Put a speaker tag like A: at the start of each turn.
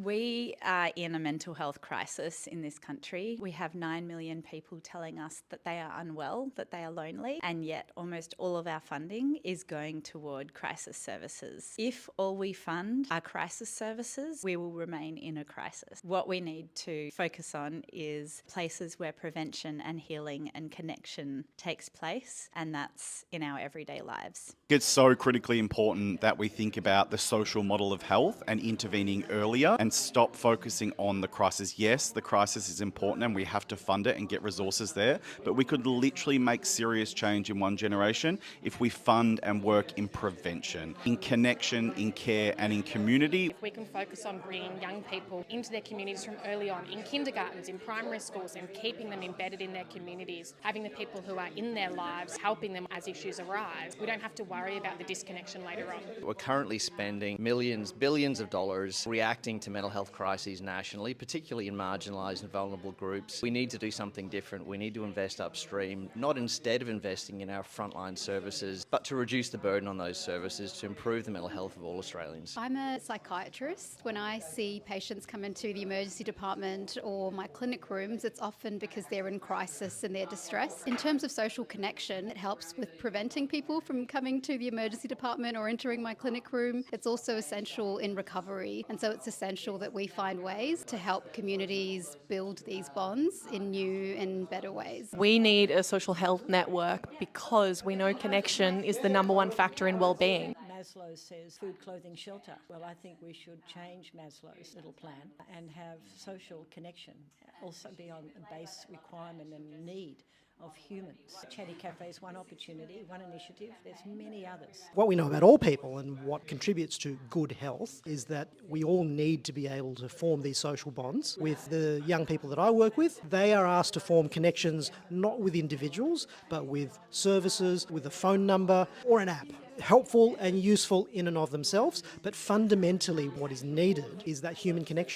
A: We are in a mental health crisis in this country. We have 9 million people telling us that they are unwell, that they are lonely, and yet almost all of our funding is going toward crisis services. If all we fund are crisis services, we will remain in a crisis. What we need to focus on is places where prevention and healing and connection takes place, and that's in our everyday lives.
B: It's so critically important that we think about the social model of health and intervening earlier and stop focusing on the crisis. Yes, the crisis is important and we have to fund it and get resources there, but we could literally make serious change in one generation if we fund and work in prevention, in connection, in care and in community.
C: If we can focus on bringing young people into their communities from early on, in kindergartens, in primary schools, and keeping them embedded in their communities, having the people who are in their lives, helping them as issues arise, we don't have to worry about the disconnection later on.
D: We're currently spending millions, billions of dollars reacting to mental health crises nationally, particularly in marginalised and vulnerable groups. We need to do something different. We need to invest upstream, not instead of investing in our frontline services, but to reduce the burden on those services to improve the mental health of all Australians.
E: I'm a psychiatrist. When I see patients come into the emergency department or my clinic rooms, it's often because they're in crisis and they're distressed. In terms of social connection, it helps with preventing people from coming to the emergency department or entering my clinic room. It's also essential in recovery, and so it's essential that we find ways to help communities build these bonds in new and better ways.
F: We need a social health network because we know connection is the number one factor in well-being.
G: Maslow says food, clothing, shelter. Well, I think we should change Maslow's little plan and have social connection also be on a base requirement and need of humans. Chatty Cafe is one opportunity, one initiative. There's many others.
H: What we know about all people and what contributes to good health is that we all need to be able to form these social bonds. With the young people that I work with, they are asked to form connections not with individuals, but with services, with a phone number or an app. Helpful and useful in and of themselves, but fundamentally what is needed is that human connection.